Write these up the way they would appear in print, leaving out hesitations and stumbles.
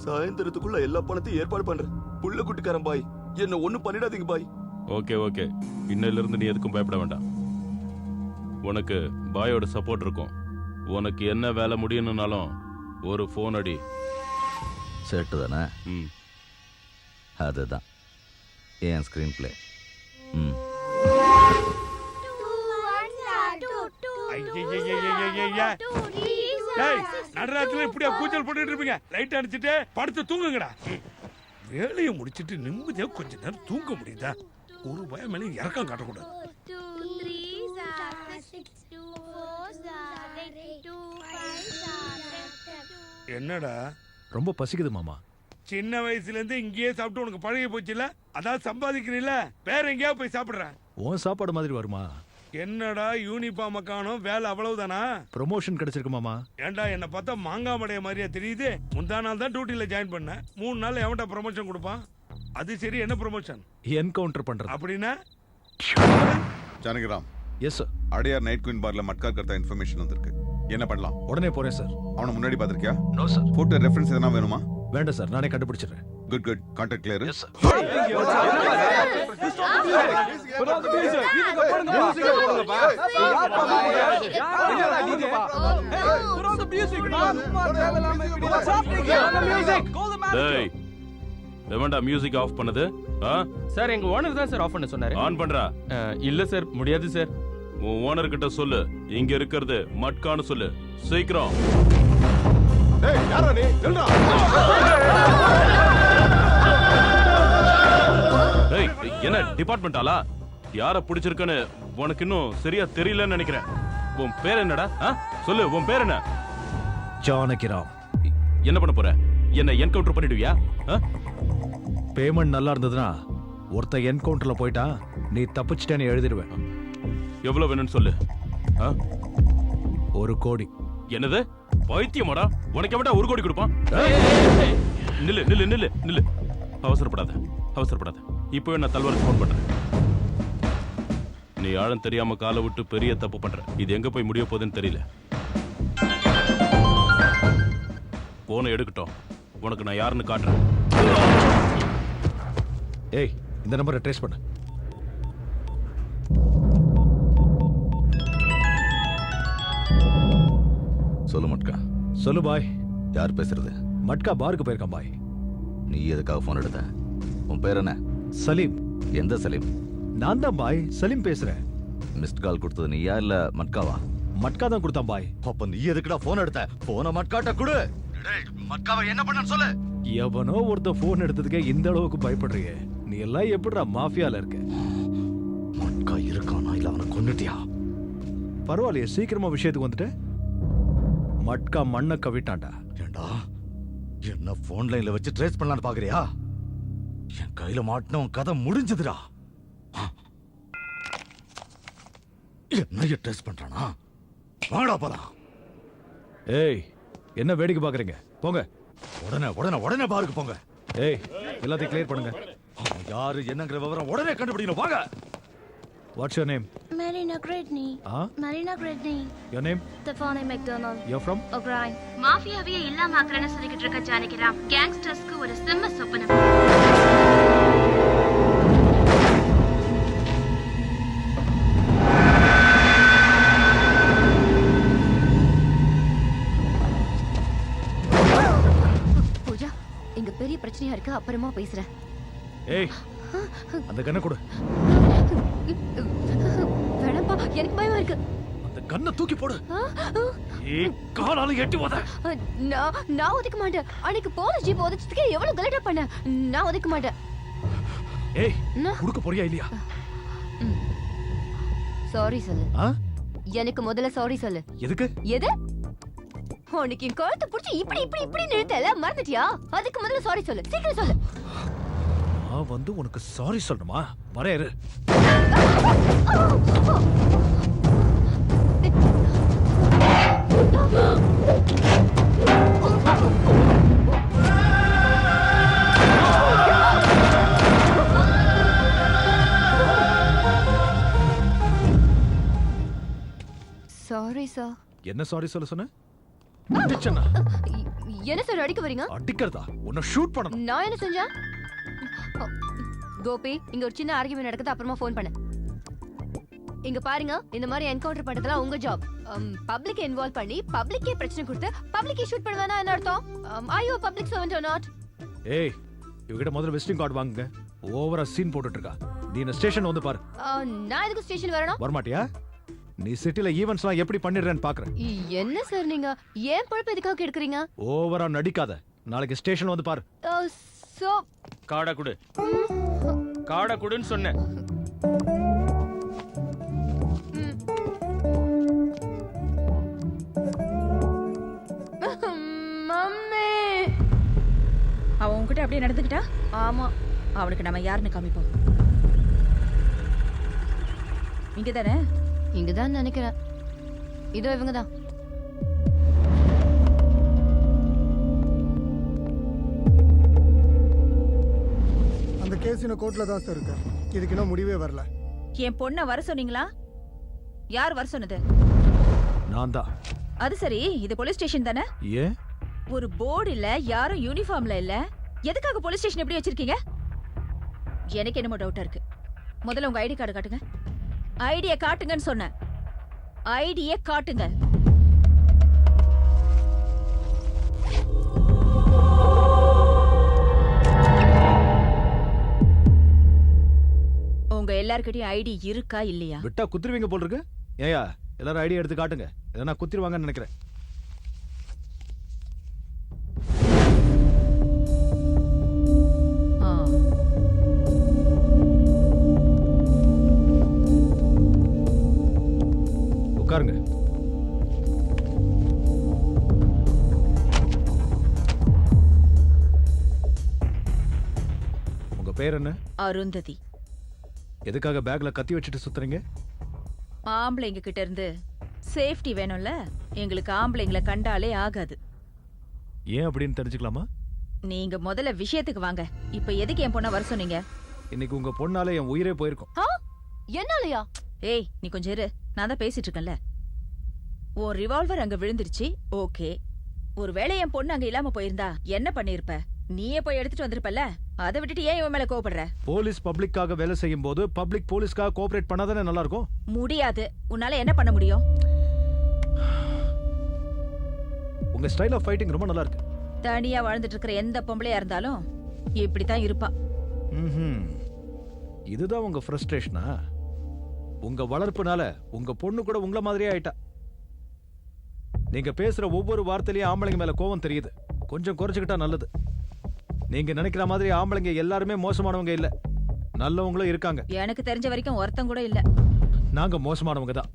சாயந்தரத்துக்குள்ள எல்லா பணத்தையும் ஏற்பாடு பண்றேன். புள்ள குட்டிக்காரன் பாய், என்ன ஒண்ணும் பண்ணிடாதீங்க பாய். ஓகே ஓகே, இன்னையில இருந்து நீ எதுக்கும் பயப்பட வேண்டாம். உனக்கு பாயோட சப்போர்ட் இருக்கும். உனக்கு என்ன வேலை முடியணும்னாலும் ஒரு ஃபோன் அடி. செட்டு தானே? ம், அதுதான் என் ஸ்க்ரீன் பிளே. ம். நடராத்திரில இப்படியா கூச்சல் போட்டுட்டு இருப்பீங்க? லைட் அடிச்சுட்டு படுத்து தூங்குங்கடா. வேலையை முடிச்சிட்டு நிம்மதியா கொஞ்ச நேரம் தூங்க முடியுதா? ஒரு பயம் மேலே இறக்கம் காட்டக்கூடாது. என்னடா ரொம்ப பசிக்குது மாமா. சின்ன வயசுல இருந்து இங்கேயே சாப்பிட்டு உனக்கு பழகி போச்சுல, அதான் சம்பாதிக்கிறீல்ல, வேற எங்கேயா போய் சாப்பிடுறேன். உன் சாப்பாடு மாதிரி வருமா? என்னடா யூனிஃபார்ம் காணோம், வேலை அவ்வளவுதானா? ப்ரொமோஷன் கிடைச்சிருக்கு மாமா. ஏன்டா என்ன பார்த்தா மாங்காமடைய மாதிரியா தெரியுது? முந்தா நாள் தான் டியூட்டில ஜாயின் பண்ணேன். 3 நாள் எவன்டா ப்ரொமோஷன் கொடுப்பான்? அது சரி, என்ன ப்ரொமோஷன்? என்கவுண்டர் பண்றது. அப்படின்னா Janakiram, yes sir. Adyar night queen பார்ல மட்கா கர்த்தா இன்ஃபர்மேஷன் வந்திருக்கு. என்ன பண்ணலாம்? உடனே போறேன் சார். அவனை முன்னாடி பாத்திருக்கியா? No sir. போட்டோ ரெஃபரன்ஸ் எதனா வேணுமா? வேண்டாம் சார், நானே கண்டுபிடிச்சிடுறேன். Good good, contact clear. Yes sir. டேய், எவன்டா மியூசிக் ஆஃப் பண்ணது? சார் எங்க ஓனர் தான் சார் ஆஃப் பண்ண சொன்னாரு. ஆன் பண்றா. இல்ல சார், முடியாது சார். உன் ஓனர் கிட்ட சொல்லு, இங்க இருக்கிறது மட்கான்னு சொல்லு, சீக்கிரம். டேய், என்ன டிபார்ட்மெண்டாலா? யார பிடிச்சிருக்கன்னு உனக்கு இன்னும் சரியா தெரியலன்னு நினைக்கிறேன். உன் பேர் என்னடா? சொல்லு, உன் பேர் என்ன? ஜானகிராம். என்ன பண்ண போற? என்ன என்கவுண்டர் பண்ணிடுவியா? பேமெண்ட் நல்லா இருந்ததுன்னா ஒருத்த என்கவுண்டர்ல போயிட்டா நீ தப்பிச்சிட்டேன்னு எழுதிடுவேன். எவ்வளவு வேணும்னு சொல்லு. 1 கோடி. என்னது? பைத்தியமாடா? உனக்கு எவன்டா 1 கோடி கொடுப்பான்? நில்லு நில்லு நில்லு நில்லு. அவசரப்படாத அவசரப்படாத. இப்போ நான் தல்வாருக்கு ஃபோன் பண்றேன். நீ ஆழம் தெரியாம காலை விட்டு பெரிய தப்பு பண்ற. இது எங்க போய் முடிய போகுதுன்னு தெரியல. போனை எடுக்கட்டும், உனக்கு நான் யாருன்னு காட்டுறேன். ஏய், இந்த நம்பரை ட்ரேஸ் பண்ணு. சொல்லு மட்கா. சொல்லு பாய். யார் பேசுறது? மட்கா பாருக்கு போயிருக்கான் பாய். நீ எதுக்காக போன் எடுத்த? உன் பேர் என்ன? சலீம். எந்த சலீம்? நான் தான் பாய், சலீம் பேசுறேன். மிஸ்ட் கால் கொடுத்தது நீயா இல்ல மட்காவா? மட்கா தான் கொடுத்தான் பாய். அப்ப நீ எதுக்குடா போன் எடுத்த? போன மட்காட்ட கொடு. மட்காவை என்ன பண்ணன்னு சொல்லு. எவனோ ஒருத்த போன் எடுத்ததுக்கே இந்த அளவுக்கு பயப்படுறியே, நீ எல்லாம் எப்படிடா மாஃபியால இருக்க? மட்கா இருக்கானா இல்ல அவனை கொன்னுட்டியா? பரவாயில்லையே, சீக்கிரமா விஷயத்துக்கு வந்துட்டு. மட்கா மண்ணை கவிட்டான்டா. ஏண்டா, என்ன போன் லைன்ல வச்சு ட்ரேஸ் பண்ணலான்னு பாக்குறியா? என் கையில மாட்டினவன் கதை முடிஞ்சதுடா. என்ன ட்ரேஸ் பண்றானா? வாடா போலாம். ஏய், என்ன வேடிக்கை பாக்குறீங்க? போங்க. உடனே உடனே உடனே பாருக்கு போங்க. ஏய், எல்லாத்தையும் கிளியர் பண்ணுங்க. அவன் யாரு என்னங்கிற விவரம் உடனே கண்டுபிடிக்கணும். வாங்க. What's your name? Marina Gridney. Marina Gridney. Your name? Stephanie McDonald. You're from? O'Brien. மாஃபியாவே இல்லாம ஆக்கறன்னு சொல்லிக்கிட்டு இருக்க ஜானகிராம் கேங்ஸ்டர்ஸ்க்கு ஒரு செம்ம சொப்பனம். பூஜா, இங்க பெரிய பிரச்சனையா இருக்கு, அப்புறமா பேசுறேன். ஏய், அந்த கண்ணை கொடு. வேணாம்பா, எனக்கு பயமா இருக்கு. அந்த கண்ணை தூக்கி போடு. ஏய், காலால எட்டி போத. நான் ஒதுக்க மாட்டேன். அன்னைக்கு போலீஸ் ஜீப் ஒதுச்சதுக்கு எவ்வளவு கலெக்ட் பண்ண. நான் ஒதுக்க மாட்டேன். ஏய், குடுக்க போறியா இல்லையா? சாரி சொல்லு. எனக்கு முதல்ல சாரி சொல்லு. எதுக்கு? எது? உனக்கு என் கழுத்தை பிடிச்சி இப்படி இப்படி இப்படி நிறுத்தல, மறந்துட்டியா? அதுக்கு முதல்ல சாரி சொல்லு, சீக்கிரம் சொல்லு. நான் வந்து உனக்கு சாரி சொல்லணுமா? வரையறு. Sorry sir. என்ன சாரி சொல்ல சொன்ன? அடிச்சனா என்ன சார் அடிக்க வரீங்க? அடிக்கிறதா? உன்னை ஷூட் பண்ணணும். நான் என்ன செஞ்சேன்? கோபி, இங்க ஒரு சின்ன ஆர்கியூமெண்ட் நடக்குது, அப்புறமா ஃபோன் பண்ணு. இங்க பாருங்க, இந்த மாதிரி என்கவுண்டர் பண்றதுலாம் உங்க ஜாப். பப்ளிக் இன்வால்வ் பண்ணி பப்ளிக்கே பிரச்சனை கொடுத்து பப்ளிக்கே ஷூட் பண்ணுவேனா என்ன அர்த்தம்? Are you public servant or not? ஏய், இவகிட்ட முதல்ல விசிட்டிங் கார்டு வாங்குங்க. ஓவரா சீன் போட்டுட்டு இருக்கா. நீ இந்த ஸ்டேஷன் வந்து பாரு. நான் எதுக்கு ஸ்டேஷன் வரணும்? வரமாட்டியா? நீ சிட்டில ஈவென்ட்ஸ்லாம் எப்படி பண்ணிடுறேன்னு பாக்குறேன். என்ன சார் நீங்க ஏன் பொறுப்பு எதுக்காக கெடுக்குறீங்க? ஓவரா நடிக்காத. நாளைக்கு ஸ்டேஷன் வந்து பாரு. சோ காடை குடு, காடை குடுன்னு சொன்னேன். மம்மி, அவன் உன்கிட்ட அப்படியே நடந்துக்கிட்டா ஆமா, அவனுக்கு நம்ம யாருன்னு காமிப்போம். இங்க தானே? இங்கதான் நினைக்கிறேன். இதோ இவங்கதான். அந்த கேஸ் இன்னும் கோர்ட்ல தான் சார் இருக்கு. இதுக்கு இன்னும் முடிவே வரல. என் பொண்ணை வர சொன்னீங்களா? யார் வர சொன்னது? நான் தான். அது சரி, இது போலீஸ் ஸ்டேஷன் தானே? ஏன்? ஒரு போர்டு இல்ல, யாரும் யூனிஃபார்ம்ல இல்ல. எதுக்காக போலீஸ் ஸ்டேஷன் எப்படி வச்சிருக்கீங்க? எனக்கு என்னமோ டவுட்டா இருக்கு. முதல்ல உங்க ஐடி கார்டு காட்டுங்க. ஐடியை காட்டுங்கன்னு சொன்னேன். ஐடியை காட்டுங்க. உங்க எல்லார்கிட்டயும் ஐடி இருக்கா இல்லையா? விட்டா குத்துருவீங்க போல் இருக்கு. ஏயா, எல்லாரும் ஐடியா எடுத்து காட்டுங்க. எதனா குத்திருவாங்கன்னு நினைக்கிறேன். உட்காருங்க. உங்க பேர் என்ன? அருந்ததி. எதுக்காக பேக்ல கத்தி வச்சுட்டு சுத்துறீங்க? ஆம்பளைங்க கிட்ட இருந்து சேஃப்டி வேணும்ல. எங்களுக்கு ஆம்பளைங்களை கண்டாலே ஆகாது. ஏன் அப்படின்னு தெரிஞ்சுக்கலாமா? நீங்க முதல்ல விஷயத்துக்கு வாங்க. இப்ப எதுக்கு என் பொண்ண வர சொன்னீங்க? இன்னைக்கு உங்க பொண்ணால என் உயிரே போயிருக்கும். என்னாலயா? ஏய், நீ கொஞ்சம் இரு. நான் தான் பேசிட்டு இருக்கேன்ல. உன் ரிவால்வர் அங்க விழுந்துருச்சு, ஓகே. ஒருவேளை என் பொண்ணு அங்க இல்லாம போயிருந்தா என்ன பண்ணிருப்ப? நீயே போய் எடுத்துட்டு வந்திருப்பல. அதை விட்டுட்டு ஏன் இவன் மேல கோபப்படுற? போலீஸ் பப்ளிக்காக வேலை செய்யும் போது பப்ளிக் போலீஸ்க்காக கோஆபரேட் பண்ணாதானே நல்லா இருக்கும். முடியாது. உன்னால என்ன பண்ண முடியும்? உங்க ஸ்டைல் ஆஃப் ஃபைட்டிங் ரொம்ப நல்லா இருக்கு. தனியா வாழ்ந்துட்டு இருக்கிற எந்த பொம்பளையா இருந்தாலும் இப்படித்தான் இருப்பா. இதுதான் உங்க ஃப்ரஸ்ட்ரேஷனா? உங்க வளர்ப்புனால உங்க பொண்ணு கூட உங்கள மாதிரியே ஆயிட்டா. நீங்க பேசுற ஒவ்வொரு வார்த்தையிலயும் ஆம்பளைங்க மேல கோவம் தெரியுது. கொஞ்சம் குறைச்சுக்கிட்டா நல்லது. நீங்க நினைக்கிற மாதிரி ஆம்பளைங்க எல்லாருமே மோசமானவங்க இல்ல, நல்லவங்களும் இருக்காங்க. எனக்கு தெரிஞ்ச வரைக்கும் ஒருத்தன் கூட இல்ல. நாங்க மோசமானவங்க தான்.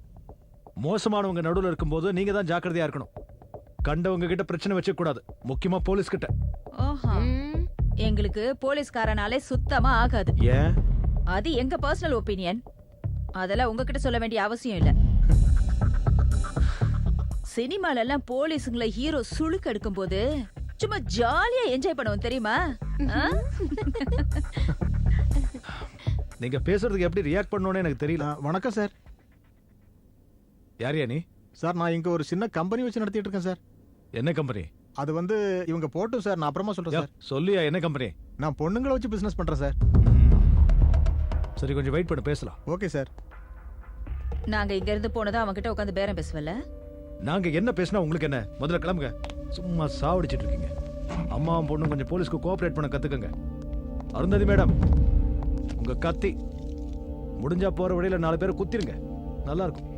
மோசமானவங்க நடுவுல இருக்கும்போது நீங்க தான் ஜாக்கிரதையா இருக்கணும். கண்டவங்க கிட்ட பிரச்சனை வச்சுக்க கூடாது, முக்கியமா போலீஸ் கிட்ட. எங்களுக்கு போலீஸ்காரனாலே சுத்தமா ஆகாது. ஏன்? அது எங்க பர்சனல் ஒப்பீனியன். அதெல்லாம் உங்ககிட்ட சொல்ல வேண்டிய அவசியம் இல்ல. சினிமால எல்லாம் போலீஸுங்களை ஹீரோ சுளுக்கு எடுக்கும் போது சும்மா ஜாலியா என்ஜாய் பண்ணுவோம் தெரியுமா? நீங்க பேசுறதுக்கு எப்படி ரியாக்ட் பண்ணணும்னு எனக்கு தெரியல. வணக்கம் சார். யாரியா நீ? சார், நான் இங்க ஒரு சின்ன கம்பெனி வச்சு நடத்திட்டு இருக்கேன் சார். என்ன கம்பெனி? அது வந்து இவங்க போட்டும் சார். நான் அப்புறமா சொல்றேன் சார். சொல்லியா, என்ன கம்பெனி? நான் பொண்ணுங்களை வச்சு பிசினஸ் பண்றேன் சார். சரி, கொஞ்சம் வெயிட் பண்ண பேசலாம். Okay sir. நாங்க இங்க இருந்து போனதா அவங்க கிட்ட உட்காந்து பேரம் பேசுவல. நாங்க என்ன பேசினா உங்களுக்கு என்ன? முதல்ல கிளம்புங்க. சும்மா சாவடிச்சிட்டு இருக்கீங்க. அம்மாவும் பொண்ணும் கொஞ்சம் போலீஸ்க்கு கோஆபரேட் பண்ண கத்துக்கங்க. அருந்ததி மேடம், உங்க கத்தி முடிஞ்சா போற வழியில 4 பேரை குத்திருங்க, நல்லா இருக்கும்.